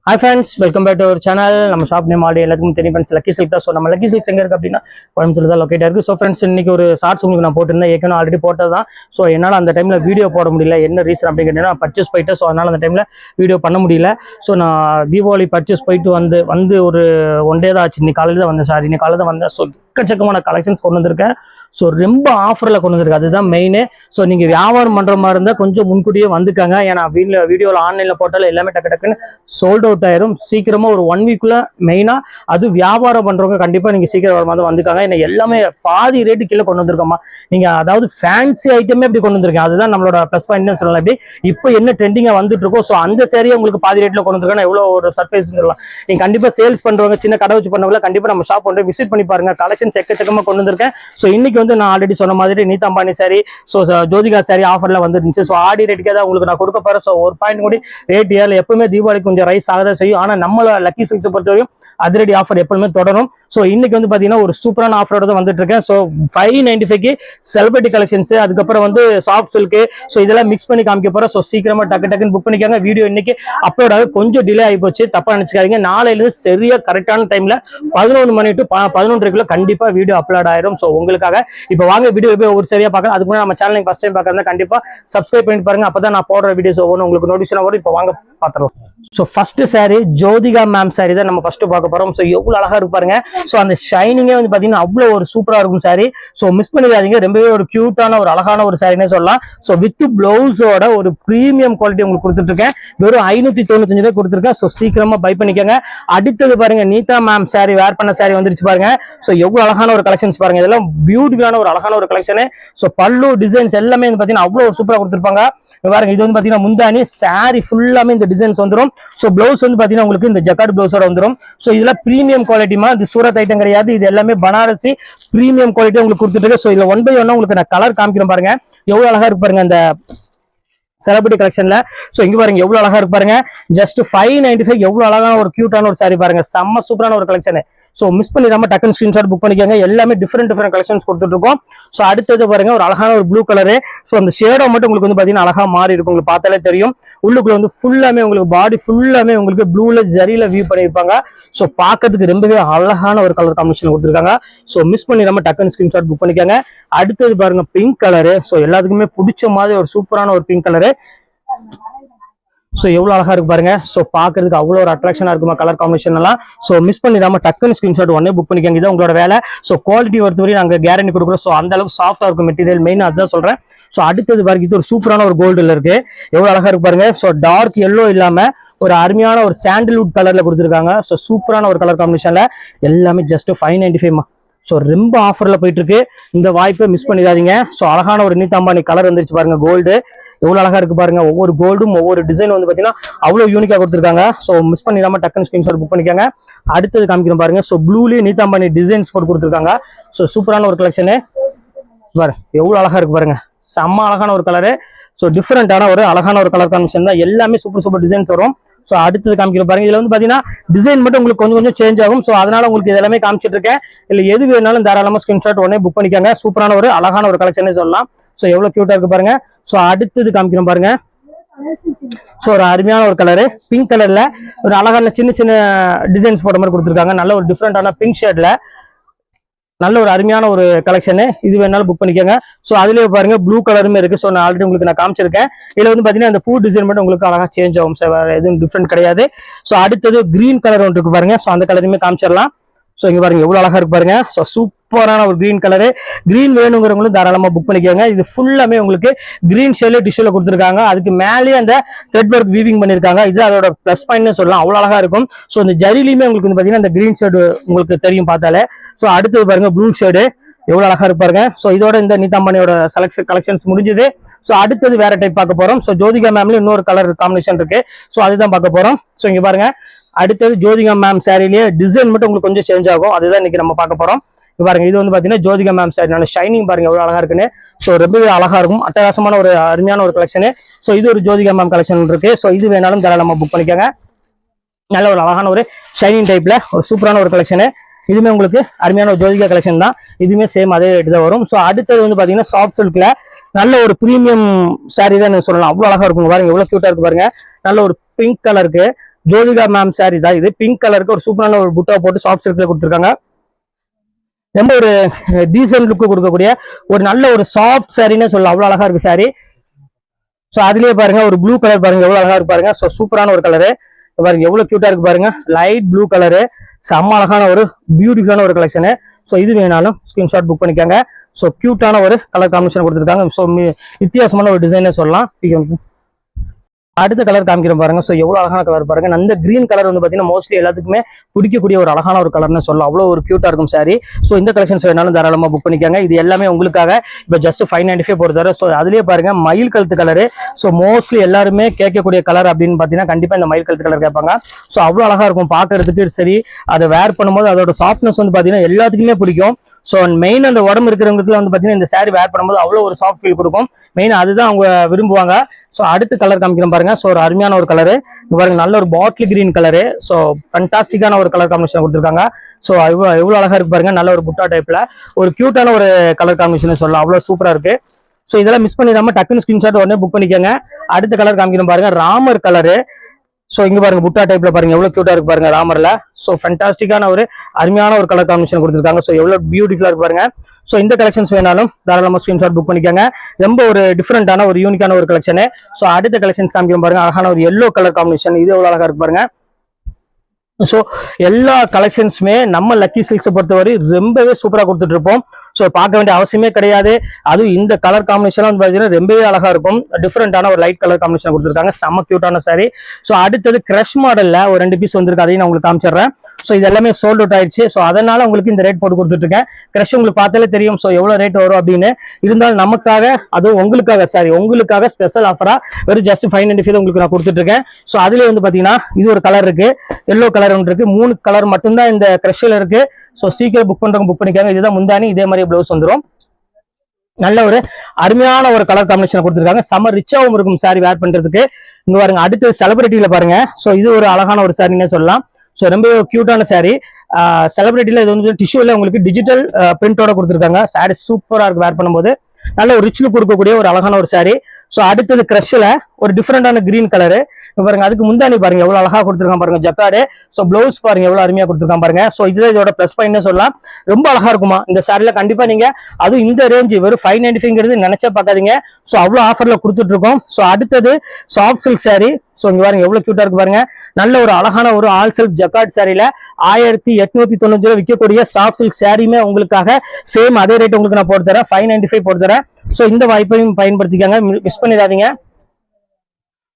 Hi friends, welcome back to our channel. நம்ம shop name already எல்லாத்துக்கும் தெரியும் friends, lucky silk தான். So நம்ம லக்கி சில்க்ஸ் எங்கே இருக்குது அப்படின்னா கோயம்புத்தூர் தான் லொக்கேட்டாக இருக்குது. ஸோ ஃப்ரெண்ட்ஸ், இன்னைக்கு ஒரு ஷார்ட்ஸ் உங்களுக்கு நான் போட்டிருந்தேன், ஏற்கனவே ஆல்ரெடி போட்டது தான். ஸோ என்னால் அந்த டைமில் வீடியோ போட முடியல. என்ன ரீசன் அப்படிங்கிறதுனா பர்ச்சேஸ் போயிட்டு, ஸோ அதனால் அந்த டைமில் வீடியோ பண்ண முடியல. ஸோ நான் தீபாவளி பர்ச்சேஸ் போயிட்டு வந்து ஒரு ஒன் டே தான் ஆச்சு. இன்னைக்கு காலையில் தான் வந்தேன், இன்னைக்கு காலையில் தான் வந்தேன். ஸோ எக்கச்சக்கமான கலெக்ஷன்ஸ் கொண்டு வந்திருக்கேன். ஸோ ரொம்ப ஆஃபரில் கொண்டு வந்திருக்கேன், அதுதான் மெயின். ஸோ நீங்கள் வியாபாரம் பண்ணுற மாதிரி இருந்தால் கொஞ்சம் முன்கூட்டியே வந்துக்காங்க. ஏன்னா வீடியோவில் ஆன்லைனில் போட்டாலும் எல்லாமே டக்கு டக்குன்னு சோல்ட் அவுட் ஆயிரும். சீக்கிரமாக ஒரு 1 வீக்குள்ள மெயினாக அது வியாபாரம் பண்ணுறவங்க கண்டிப்பாக நீங்கள் சீக்கிரம் வர மாதிரி வந்துக்காங்க. ஏன்னா எல்லாமே பாதி ரேட்டு கீழே கொண்டு வந்திருக்கோமா. நீங்கள் அதாவது ஃபேன்சி ஐட்டமே இப்படி கொண்டு வந்திருக்கேன், அதுதான் நம்மளோட ப்ளஸ் பாயிண்ட்னு சொல்லலாம். இப்படி இப்போ என்ன ட்ரெண்டிங்காக வந்துட்டு இருக்கோ, ஸோ அந்த சேரியை உங்களுக்கு பாதி ரேட்டில் கொண்டு வந்திருக்கேன். எவ்வளோ ஒரு சர்ப்ரைஸ் சொல்லலாம். நீங்கள் கண்டிப்பாக சேல்ஸ் பண்ணுறவங்க, சின்ன கடை வச்சு பண்ணவங்கள கண்டிப்பாக நம்ம ஷாப் வந்து விசிட் பண்ணி பாருங்க. கலெக்ஷன்ஸ் எக்கச்சக்கமாக கொண்டு வந்திருக்கேன். ஸோ இன்னைக்கு வந்து நான் ஆல்ரெடி சொன்ன மாதிரி நீதா Ambani sorry, so Jyothika sorry ஆஃபர்ல வந்துருந்துச்சு. ஸோ ஆடி ரேட்டுக்கே தான் உங்களுக்கு நான் கொடுக்க போறேன். ஸோ ஒரு பாயிண்ட் கூட ரேட் ஏறல. எப்பவுமே தீபாவளிக்கு கொஞ்சம் ரைஸ் ஆகதான் செய்யும். ஆனால் நம்மள லக்கி சில்க்ஸ் பொறுத்தவரையும் அதிரடி ஆஃபர் எப்பவுமே தொடரும். ஸோ இன்னைக்கு வந்து பாத்தீங்கன்னா ஒரு சூப்பரான ஆஃபரோட தான் வந்துட்டு இருக்கேன். ஸோ 595க்கு செலிபிரிட்டி கலெக்ஷன்ஸ், அதுக்கப்புறம் வந்து சாஃப்ட் சில்க், ஸோ இதெல்லாம் மிக்ஸ் பண்ணி காமிக்க போறேன். ஸோ சீக்கிரமா டக்குன்னு புக் பண்ணிக்காங்க. வீடியோ இன்னைக்கு அப்லோட் ஆக கொஞ்சம் டிலே ஆகி போச்சு, தப்பா நினைச்சுக்காதீங்க. நாளையில சரியா கரெக்டான டைம்ல 11 மணி டு 11:30 கண்டிப்பா வீடியோ அப்லோட் ஆயிரும். ஸோ உங்களுக்காக இப்போ வாங்க வீடியோ போய் ஒரு சரியா பார்க்கலாம். அதுக்கு முன்னாடி நம்ம சேனல் ஃபர்ஸ்ட் டைம் பார்க்கறதா கண்டிப்பா சப்ஸ்கிரைப் பண்ணி பாருங்க. அப்பதான் நான் போடுற வீடியோஸ் ஒவ்வொன்றும் உங்களுக்கு நோட்டிஃபிகேஷன் வரும். இப்போ வாங்க பாத்துறோம். So first sari Jyothika ma'am sari தான் நம்ம ஃபர்ஸ்ட் பார்க்க போறோம். ஸோ எவ்வளவு அழகா இருப்பாருங்க. ஸோ அந்த ஷைனிங்கே வந்து பாத்தீங்கன்னா அவ்வளவு ஒரு சூப்பரா இருக்கும் சாரி. ஸோ மிஸ் பண்ணிடாதீங்க, ரொம்பவே ஒரு கியூட்டான ஒரு அழகான ஒரு சாரினே சொல்லலாம். ஸோ வித் பிளவுஸோட ஒரு பிரீமியம் குவாலிட்டி உங்களுக்கு கொடுத்துட்டு இருக்கேன். வெறும் 595 ரூபாய் கொடுத்துருக்கேன். ஸோ சீக்கிரமா பை பண்ணிக்கோங்க. அடுத்தது பாருங்க, நீதா மேம் சாரி வேர் பண்ண சாரி வந்துருச்சு பாருங்க. ஸோ எவ்வளவு அழகான ஒரு கலெக்ஷன்ஸ் பாருங்க. இதெல்லாம் பியூட்டிஃபுல்லான ஒரு அழகான ஒரு கலெக்ஷன். ஸோ பல்லு டிசைன்ஸ் எல்லாமே வந்து பாத்தீங்கன்னா அவ்வளவு சூப்பரா கொடுத்துருப்பாங்க பாருங்க. இது வந்து பாத்தீங்கன்னா முந்தானி சாரி ஃபுல்லாமே இந்த டிசைன்ஸ் வந்துடும். ஸோ பிளவுஸ் வந்து பாத்தீங்கன்னா உங்களுக்கு இந்த ஜக்கார்ட் பிளவுஸோட வந்துடும். ஸோ இதுல பிரீமியம் குவாலிட்டிமா, இது சூரத் ஐட்டம் கிடையாது, இது எல்லாமே பனாரசி பிரீமியம் குவாலிட்டி உங்களுக்கு கொடுத்துட்டு. ஸோ இதுல 1 by 1 உங்களுக்கு நான் கலர் காமிக்கிறேன் பாருங்க. எவ்வளவு அழகா இருக்கு பாருங்க அந்த செலிபிரிட்டி கலெக்ஷன்ல. சோ இங்க பாருங்க எவ்வளவு அழகா இருக்கு பாருங்க. ஜஸ்ட் 595 எவ்வளவு அழகான ஒரு கியூட்டான ஒரு சாரி பாருங்க. செம்ம சூப்பரான ஒரு கலெக்ஷன். சோ மிஸ் பண்ணிடாம டக்குன்னு ஸ்கிரீன்ஷாட் புக் பண்ணிக்கோங்க. எல்லாமே டிஃபரெண்ட் கலெக்ஷன்ஸ் கொடுத்துட்டு இருக்கோம். சோ அடுத்தது பாருங்க ஒரு அழகான ஒரு ப்ளூ கலரு. சோ அந்த ஷேடோ மட்டும் உங்களுக்கு வந்து பாத்தீங்கன்னா அழகா மாறி இருக்கும், உங்களுக்கு பார்த்தாலே தெரியும். உள்ளுக்குள்ள வந்து ஃபுல்லாமே உங்களுக்கு பாடி ஃபுல்லாமே உங்களுக்கு ப்ளூல ஜரியில வியூ பண்ணிருப்பாங்க. சோ பாக்கிறதுக்கு ரொம்பவே அழகான ஒரு கலர் காம்பினேஷன் கொடுத்துருக்காங்க. சோ மிஸ் பண்ணிடாம டக்குன்னு ஸ்கிரீன்ஷாட் புக் பண்ணிக்கோங்க. அடுத்தது பாருங்க பிங்க் கலரு. சோ எல்லாத்துக்குமே பிடிச்ச மாதிரி ஒரு சூப்பரான ஒரு பிங்க் கலரு. ஸோ எவ்வளோ அழகா இருக்கு பாருங்க. ஸோ பார்க்கறதுக்கு அவ்வளோ ஒரு அட்ராக்ஷனா இருக்குமா கலர் காம்பினேஷன் எல்லாம். ஸோ மிஸ் பண்ணிடாம டக்குன்னு ஸ்கிரீன்ஷாட் உடனே புக் பண்ணிக்கோங்க. இது உங்களோட வேலை. ஸோ குவாலிட்டி பொறுத்தவரை நாங்கள் கேரண்டி கொடுக்குறோம். ஸோ அந்த அளவுக்கு சாஃப்டா இருக்கும் மெட்டீரியல், மெயின் அதுதான் சொல்றேன். ஸோ அடுத்தது பாருங்க, இது ஒரு சூப்பரான ஒரு கோல்டுல இருக்கு. எவ்வளோ அழகா இருக்கு பாருங்க. ஸோ டார்க் எல்லோ இல்லாம ஒரு அருமையான ஒரு சாண்டில்வுட் கலர்ல கொடுத்துருக்காங்க. ஸோ சூப்பரான ஒரு கலர் காம்பினேஷன்ல எல்லாமே ஜஸ்ட் 595. ஸோ ரொம்ப ஆஃபர்ல போயிட்டு இருக்கு. இந்த வாய்ப்பை மிஸ் பண்ணிடாதீங்க. ஸோ அழகான ஒரு நீதா அம்பானி கலர் வந்துருச்சு பாருங்க, கோல்டு எவ்வளவு அழகா இருக்கு பாருங்க. ஒவ்வொரு கோல்டும் ஒவ்வொரு டிசைன் வந்து பாத்தீங்கன்னா அவ்வளவு யூனிக்கா கொடுத்துருக்காங்க. ஸோ மிஸ் பண்ணிடாம டக்குன்னு ஸ்கிரீன்ஷாட் புக் பண்ணிக்கோங்க. அடுத்தது காமிக்கிறோம் பாருங்க. ஸோ ப்ளூலயே நீதா அம்பானி டிசைன்ஸ் போட்டு கொடுத்துருக்காங்க. ஸோ சூப்பரான ஒரு கலெக்ஷனு பாருங்க, எவ்வளவு அழகா இருக்கு பாருங்க. செம்ம அழகான ஒரு கலரு. ஸோ டிஃபரெண்டான ஒரு அழகான ஒரு கலர் காம்பினேஷன் தான். எல்லாமே சூப்பர் டிசைன்ஸ் வரும். ஸோ அடுத்தது காமிக்கிறோம் பாருங்க. இதுல வந்து பாத்தீங்கன்னா டிசைன் மட்டும் உங்களுக்கு கொஞ்சம் சேஞ்ச் ஆகும். ஸோ அதனால உங்களுக்கு இதெல்லாமே காமிச்சிட்டு இருக்கேன். இல்ல எது வேணாலும் தாராளமா ஸ்கிரீன்ஷாட் உடனே புக் பண்ணிக்கோங்க. சூப்பரான ஒரு அழகான ஒரு கலெக்ஷனே சொல்லலாம். ஸோ எவ்வளவு கியூட்டா இருக்கு பாருங்க. ஸோ அடுத்தது காமிக்கிறோம் பாருங்க. ஸோ ஒரு அருமையான ஒரு கலரு பிங்க் கலர்ல ஒரு அழகான சின்ன டிசைன்ஸ் போட்ட மாதிரி கொடுத்துருக்காங்க. நல்ல ஒரு டிஃப்ரெண்டான பிங்க் ஷேட்ல நல்ல ஒரு அருமையான ஒரு கலெக்ஷனு. இது வேணாலும் புக் பண்ணிக்கோங்க. ஸோ அதுலயே பாருங்க ப்ளூ கலருமே இருக்கு. ஸோ நான் ஆல்ரெடி உங்களுக்கு நான் காமிச்சிருக்கேன். இதுல வந்து பாத்தீங்கன்னா அந்த பூ டிசைன் மட்டும் உங்களுக்கு அழகா சேஞ்ச் ஆகும். எதுவும் டிஃப்ரெண்ட் கிடையாது. ஸோ அடுத்தது கிரீன் கலர் ஒன்று இருக்கு பாருங்க. ஸோ அந்த கலருமே காமிச்சிடலாம். ஸோ இங்க பாருங்க எவ்வளவு அழகா இருக்கு பாருங்க. ஸோ சூப்பரான ஒரு கிரீன் கலரு. கிரீன் வேணுங்கிறவங்களும் தாராளமா புக் பண்ணிக்கோங்க. இது ஃபுல்லாமே உங்களுக்கு கிரீன் ஷேட்ல டிஷ்யூல கொடுத்துருக்காங்க. அதுக்கு மேலேயே அந்த த்ரெட் ஒர்க் வீவிங் பண்ணிருக்காங்க. இது அதோட பிளஸ் பாயிண்ட்னு சொல்லலாம். அவ்வளவு அழகா இருக்கும். ஸோ இந்த ஜரிலையுமே உங்களுக்கு வந்து பாத்தீங்கன்னா இந்த கிரீன் ஷேடு உங்களுக்கு தெரியும் பார்த்தாலே. ஸோ அடுத்தது பாருங்க ப்ளூ ஷேடு எவ்வளவு அழகா இருப்பாருங்க. ஸோ இதோட இந்த நீதா அம்பானியோட கலெக்ஷன்ஸ் முடிஞ்சது. ஸோ அடுத்தது வேற டைப் பார்க்க போறோம். ஸோ ஜோதிகா மேம்ல இன்னொரு கலர் காம்பினேஷன் இருக்கு. ஸோ அதுதான் பார்க்க போறோம். ஸோ இங்க பாருங்க, அடுத்தது ஜோதிகா மேம் சாரிலேயே டிசைன் மட்டும் உங்களுக்கு கொஞ்சம் சேஞ்ச் ஆகும். அதுதான் இன்னைக்கு நம்ம பார்க்க போறோம். பாருங்க, இது வந்து பாத்தீங்கன்னா ஜோதிகா மேம் சாரி. நல்ல ஷைனிங் பாருங்க எவ்வளவு அழகா இருக்குன்னு. ஸோ ரொம்பவே அழகா இருக்கும். அட்டகாசமான ஒரு அருமையான ஒரு கலெக்ஷனு. ஸோ இது ஒரு ஜோதிகா மேம் கலெக்ஷன் இருக்கு. ஸோ இது வேணாலும் தாராளமா புக் பண்ணிக்கோங்க. நல்ல ஒரு அழகான ஒரு ஷைனிங் டைப்ல ஒரு சூப்பரான ஒரு கலெக்ஷனு. இதுவுமே உங்களுக்கு அருமையான ஒரு ஜோதிகா கலெக்ஷன் தான். இதுவுமே சேம் அதே ரேட்டு தான் வரும். ஸோ அடுத்தது வந்து பாத்தீங்கன்னா சாஃப்ட் சில்க்ல நல்ல ஒரு பிரீமியம் சாரி தான் சொல்லலாம். அவ்வளவு அழகா இருக்கும் பாருங்க, எவ்வளவு கியூட்டா இருக்கு பாருங்க. நல்ல ஒரு பிங்க் கலருக்கு ஜோதிகா மேம் சாரி தான் இது. பிங்க் கலருக்கு ஒரு சூப்பரான ஒரு புட்டா போட்டு சாஃப்ட் சில்க்ல கொடுத்துருக்காங்க. ரொம்ப ஒரு டீசென்ட் லுக்கு கொடுக்கக்கூடிய ஒரு நல்ல ஒரு சாஃப்ட் சாரின்னு சொல்லலாம். அவ்வளவு அழகா இருக்கு சாரி. ஸோ அதுலயே பாருங்க ஒரு ப்ளூ கலர் பாருங்க எவ்வளவு அழகா இருக்கு பாருங்க. ஸோ சூப்பரான ஒரு கலரு பாருங்க, எவ்வளவு கியூட்டா இருக்கு பாருங்க. லைட் ப்ளூ கலரு, செம்ம அழகான ஒரு பியூட்டிஃபுல்லான ஒரு கலெக்ஷனு. ஸோ இது வேணாலும் ஸ்கிரீன்ஷாட் புக் பண்ணிக்கோங்க. ஸோ கியூட்டான ஒரு கலர் காம்பினேஷன் கொடுத்துருக்காங்க. ஸோ வித்தியாசமான ஒரு டிசைனே சொல்லலாம். அடுத்த கலர் காமிக்கிறோம் பாருங்க. ஸோ எவ்வளவு அழகான கலர் பாருங்க. அந்த கிரீன் கலர் வந்து பாத்தீங்கன்னா மோஸ்ட்லி எல்லாத்துக்குமே பிடிக்கக்கூடிய ஒரு அழகான ஒரு கலர்னு சொல்லலாம். அவ்வளவு ஒரு கியூட்டா இருக்கும் சாரி. ஸோ இந்த கலெக்ஷன்ஸ் வேணாலும் தாராளமா புக் பண்ணிக்கோங்க. இது எல்லாமே உங்களுக்காக இப்போ ஜஸ்ட் 595 பொறுத்தவரை. ஸோ அதுலயே பாருங்க மயில் கழுத்து கலரு. ஸோ மோஸ்ட்லி எல்லாருமே கேட்கக்கூடிய கலர் அப்படின்னு பாத்தீங்கன்னா கண்டிப்பா இந்த மயில் கழுத்து கலர் கேட்பாங்க. ஸோ அவ்வளவு அழகா இருக்கும் பாக்குறதுக்கு. சரி, அதை வேர் பண்ணும்போது அதோட சாஃப்ட்னஸ் வந்து பாத்தீங்கன்னா எல்லாத்துக்குமே பிடிக்கும். ஸோ மெயின் அந்த உடம்பு இருக்கிறவங்களுக்கு வந்து பாத்தீங்கன்னா இந்த சாரி வேர் பண்ணும்போது அவ்வளவு ஒரு சாஃப்ட் ஃபீல் கொடுக்கும். மெயின் அதுதான் அவங்க விரும்புவாங்க. ஸோ அடுத்த கலர் காமிக்கிறோம் பாருங்க. ஸோ ஒரு அருமையான ஒரு கலரு பாருங்க, நல்ல ஒரு பாட்டில் கிரீன் கலரு. ஸோ ஃபண்டாஸ்டிக்கான ஒரு கலர் காம்பினேஷன் கொடுத்துருக்காங்க. ஸோ எவ்வளவு அழகா இருக்கு பாருங்க. நல்ல ஒரு புட்டா டைப்ல ஒரு கியூட்டான ஒரு கலர் காம்பினேஷன் சொல்லலாம். அவ்வளவு சூப்பரா இருக்கு. ஸோ இதெல்லாம் மிஸ் பண்ணிடாம டக்குன்னு ஸ்கிரீன்ஷாட் உடனே புக் பண்ணிக்கோங்க. அடுத்த கலர் காமிக்கிறோம் பாருங்க, ராமர் கலரு. ஸோ இங்க பாருங்க புட்டா டைப்ல பாருங்க எவ்வளவு கியூட்டா இருக்கு பாருங்க ராமர்ல. ஸோ ஃபண்டாஸ்டிக்கான ஒரு அருமையான ஒரு கலர் காம்பினேஷன் கொடுத்துருக்காங்க. ஸோ எவ்வளவு பியூட்டிஃபுல்லா இருக்கு பாருங்க. ஸோ இந்த கலெக்ஷன்ஸ் வேணாலும் தாராளமா ஸ்கிரீன்ஷாட் புக் பண்ணிக்கோங்க. ரொம்ப ஒரு டிஃபரெண்டான ஒரு யூனிக்கான ஒரு கலெக்ஷன். ஸோ அடுத்த கலெக்ஷன்ஸ் காமிக்கிறோம் பாருங்க, அழகான ஒரு எல்லோ கலர் காம்பினேஷன். இது எவ்வளவு அழகா இருக்கு பாருங்க. ஸோ எல்லா கலெக்ஷன்ஸுமே நம்ம லக்கி சில்க்ஸை பொறுத்தவரை ரொம்பவே சூப்பரா கொடுத்துட்டு இருப்போம். ஸோ பார்க்க வேண்டிய அவசியமே கிடையாது. அதுவும் இந்த கலர் காம்பினேஷன் வந்து பார்த்தீங்கன்னா ரொம்பவே அழகா இருக்கும். டிஃப்ரெண்டான ஒரு லைட் கலர் காம்பினேஷன் கொடுத்துருக்காங்க. செம்ம கியூட்டான சாரி. ஸோ அடுத்தது கிரஷ் மாடல்ல ஒரு 2 பீஸ் வந்திருக்கு, அதையும் நான் உங்களுக்கு காமிச்சிடுறேன். ஸோ இது எல்லாமே சோல்ட் அவுட் ஆயிடுச்சு. ஸோ அதனால உங்களுக்கு இந்த ரேட் போட்டு கொடுத்துட்டு இருக்கேன். கிரஷ் உங்களுக்கு பார்த்தாலே தெரியும் ஸோ எவ்வளவு ரேட் வரும் அப்படின்னு. இருந்தாலும் நமக்காக, அதுவும் உங்களுக்காக சாரி உங்களுக்காக ஸ்பெஷல் ஆஃபரா வெறும் ஜஸ்ட் 595 உங்களுக்கு நான் கொடுத்துட்டு இருக்கேன். ஸோ அதுல வந்து பாத்தீங்கன்னா இது ஒரு கலர் இருக்கு, எல்லோ கலர் ஒன்று இருக்கு, 3 கலர் மட்டும்தான் இந்த கிரஷ்ல இருக்கு. ஸோ சீக்கிரம் புக் பண்றவங்க புக் பண்ணிக்காங்க. இதுதான் முந்தானி, இதே மாதிரி பிளவுஸ் வந்துடும். நல்ல ஒரு அருமையான ஒரு கலர் காம்பினேஷன் கொடுத்துருக்காங்க. செம ரிச்சாவும் இருக்கும் சாரி வேர் பண்றதுக்கு. இங்க பாருங்க அடுத்து செலிபிரிட்டியில பாருங்க. ஸோ இது ஒரு அழகான ஒரு சாரின்னே சொல்லலாம். ஸோ ரொம்ப கியூட்டான சாரி. செலிபிரிட்டியில இது வந்து டிஷ்யூல உங்களுக்கு டிஜிட்டல் பிரிண்டோட கொடுத்துருக்காங்க. சாரி சூப்பரா இருக்கு வேர் பண்ணும்போது. நல்ல ஒரு ரிச் லுக் கொடுக்கக்கூடிய ஒரு அழகான ஒரு சாரி. ஸோ அடுத்தது கிரஷ்ல ஒரு டிஃப்ரெண்டான கிரீன் கலரு பாருங்க. அதுக்கு முந்தானி பாருங்க எவ்வளவு அழகா கொடுத்துருக்காங்க பாருங்க, ஜக்காடு. ஸோ பிளவுஸ் பாருங்க எவ்வளவு அருமையா கொடுத்துருக்காங்க பாருங்க. ஸோ இதுல இதோட பிளஸ் பாயிண்ட் சொல்லலாம். ரொம்ப அழகா இருக்குமா இந்த சாரில. கண்டிப்பா நீங்க அதுவும் இந்த ரேஞ்ச் வெறும் 595 நினைச்சா பார்க்காதீங்க. ஸோ அவ்வளவு ஆஃபர்ல கொடுத்துட்டு இருக்கோம். ஸோ அடுத்தது சாஃப்ட் சில்க் சாரி. ஸோ இங்க பாருங்க எவ்வளவு கியூட்டா இருக்கு பாருங்க. நல்ல ஒரு அழகான ஒரு ஆல் சில்க் ஜக்கார்ட் சாரில 1890 விற்கக்கூடிய சாஃப்ட் சில்க் சாரியுமே உங்களுக்காக சேம் அதே ரேட் உங்களுக்கு நான் போட்டு தரேன், 595 போட்டு தரேன். ஸோ இந்த வாய்ப்பையும் பயன்படுத்திக்காங்க, மிஸ் பண்ணிடாதீங்க.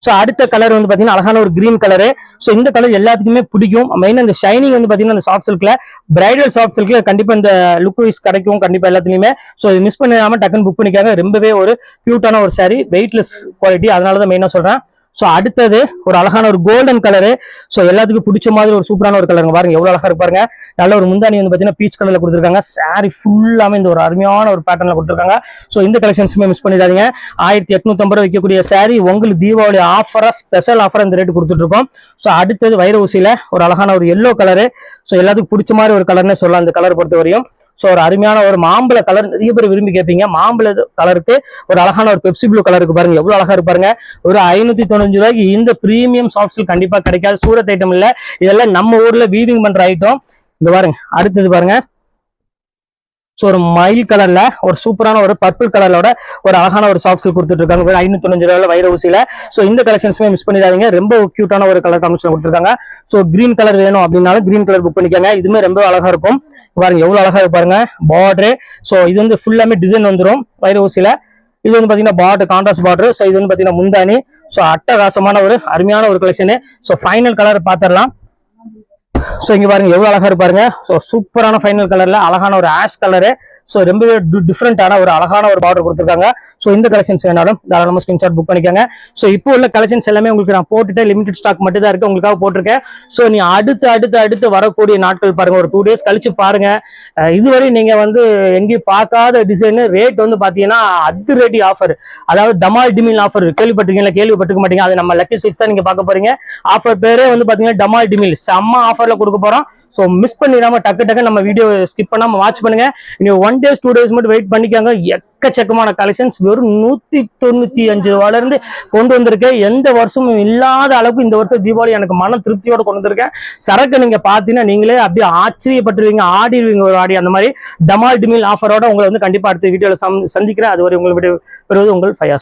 ஸோ அடுத்த கலர் வந்து பாத்தீங்கன்னா அழகான ஒரு கிரீன் கலரு. ஸோ இந்த கலர் எல்லாத்துக்குமே பிடிக்கும். மெயினா இந்த ஷைனிங் வந்து பாத்தீங்கன்னா இந்த சாஃப்ட் சில்க்ல, பிரைடல் சாஃப்ட் சில்க்ல கண்டிப்பா இந்த லுக் வைஸ் கிடைக்கும் கண்டிப்பா எல்லாத்துலயுமே. ஸோ இது மிஸ் பண்ணாம டக்குன்னு புக் பண்ணிக்காங்க. ரொம்பவே ஒரு கியூட்டான ஒரு சாரி, வெயிட்லெஸ் குவாலிட்டி, அதனாலதான் மெயினா சொல்றேன். ஸோ அடுத்தது ஒரு அழகான ஒரு கோல்டன் கலரு. ஸோ எல்லாத்துக்கும் பிடிச்ச மாதிரி ஒரு சூப்பரான ஒரு கலருங்க பாருங்க எவ்வளவு அழகா இருக்கு பாருங்க. நல்ல ஒரு முந்தானி வந்து பாத்தீங்கன்னா பீச் கலர்ல கொடுத்துருக்காங்க. சாரி ஃபுல்லாமே இந்த ஒரு அருமையான ஒரு பேட்டர்ல கொடுத்துருக்காங்க. ஸோ இந்த கலெக்ஷன்ஸுமே மிஸ் பண்ணிடாதீங்க. 1850 விற்கக்கூடிய சாரி உங்களுக்கு தீபாவளி ஆஃபரா ஸ்பெஷல் ஆஃபர் இந்த ரேட்டு கொடுத்துட்டு இருக்கோம். ஸோ அடுத்தது வைர ஊசியில ஒரு அழகான ஒரு எல்லோ கலரு. ஸோ எல்லாத்துக்கும் பிடிச்ச மாதிரி ஒரு கலர்னு சொல்லலாம் இந்த கலர் பொறுத்த வரையும். ஸோ ஒரு அருமையான ஒரு மாம்பழ கலர் நிறைய பேர் விரும்பி கேட்பீங்க. மாம்பழ கலருக்கு ஒரு அழகான ஒரு பெப்சி ப்ளூ கலருக்கு பாருங்க எவ்வளவு அழகா இருப்பாருங்க. ஒரு 595 ரூபாய்க்கு இந்த பிரீமியம் சாஃப்ட் சில்க் கண்டிப்பா கிடைக்காது. சூரத் ஐட்டம் இல்ல, இதெல்லாம் நம்ம ஊர்ல வீவிங் பண்ற ஐட்டம். இங்க பாருங்க அடுத்தது பாருங்க. ஸோ ஒரு மயில் கலர்ல ஒரு சூப்பரான ஒரு பர்பிள் கலரோட ஒரு அழகான ஒரு சாஃப்ட் சில்க் கொடுத்துட்டு இருக்காங்க 595 ரூபாயில வைர ஊசியில. ஸோ இந்த கலெக்ஷன்ஸுமே மிஸ் பண்ணிடாதீங்க. ரொம்ப கியூட்டான ஒரு கலர் காம்பினேஷன் கொடுத்துருக்காங்க. ஸோ கிரீன் கலர் வேணும் அப்படின்னாலும் கிரீன் கலர் புக் பண்ணிக்கோங்க. இதுமே ரொம்ப அழகா இருக்கும் பாருங்க எவ்வளவு அழகா இருக்கு பாருங்க பார்டரு. ஸோ இது வந்து ஃபுல்லாமே டிசைன் வந்துடும் வைர ஊசியில. இது வந்து பாத்தீங்கன்னா பார்டர் கான்ட்ராஸ்ட் பார்டர். ஸோ இது வந்து பாத்தீங்கன்னா முந்தானி. ஸோ அட்டகாசமான ஒரு அருமையான ஒரு கலெக்ஷனு. ஸோ ஃபைனல் கலர் பாத்திரலாம். ஸோ இங்க பாருங்க எவ்வளவு அழகா இருப்பாருங்க. ஸோ சூப்பரான ஃபைனல் கலர்ல அழகான ஒரு ஆஷ் கலரு. ஸோ ரொம்பவே டிஃப்ரெண்டான ஒரு அழகான ஒரு பார்டர் கொடுத்துருக்காங்க. ஸோ இந்த கலெக்ஷன்ஸ் வேணாலும் தாராளமா ஸ்கிரீன்ஷாட் புக் பண்ணிக்கோங்க. ஸோ இப்போ உள்ள கலெக்ஷன்ஸ் எல்லாமே உங்களுக்கு நான் போட்டுட்டு லிமிடெட் ஸ்டாக் மட்டும் தான் இருக்கு, உங்களுக்காக போட்டிருக்கேன். ஸோ நீ அடுத்து வரக்கூடிய நாட்கள் பாருங்க, ஒரு 2 days கழிச்சு பாருங்க. இதுவரை நீங்க வந்து எங்கேயும் பார்க்காத டிசைன் ரேட் வந்து பாத்தீங்கன்னா அதிரடி ஆஃபர், அதாவது டமால் டிமில் ஆஃபர். கேள்விப்பட்டிருக்கீங்களா? கேள்விப்பட்டிருக்க மாட்டீங்க. அது நம்ம லக்கி சில்க்ஸ் தான் நீங்க பார்க்க போறீங்க. ஆஃபர் பேரே வந்து பாத்தீங்கன்னா டமால் டிமில், செம்ம ஆஃபர்ல கொடுக்க போறோம். ஸோ மிஸ் பண்ணிடாம டக்கு நம்ம வீடியோ ஸ்கிப் பண்ணாம வாட்ச் பண்ணுங்க. நீங்க 1 days 2 days மட்டும் வெயிட் பண்ணிக்காங்க. எக்கச்சக்கமான கலெக்ஷன்ஸ் வெறும் 195 ரூபாயில இருந்து கொண்டு வந்திருக்கேன். எந்த வருஷமும் இல்லாத அளவுக்கு இந்த வருஷம் தீபாவளி எனக்கு மன திருப்தியோட கொண்டு வந்திருக்கேன். சரக்கு நீங்க பாத்தீங்கன்னா நீங்களே அப்படியே ஆச்சரியப்பட்டுருவீங்க, ஆடிடுவீங்க ஒரு ஆடி. அந்த மாதிரி டமால் டிமில் ஆஃபரோட உங்களை வந்து கண்டிப்பா அடுத்த வீடியோல சந்திக்கிறேன். அதுவரை உங்களை விட பெறுவது உங்கள் ஃபயாஸ்.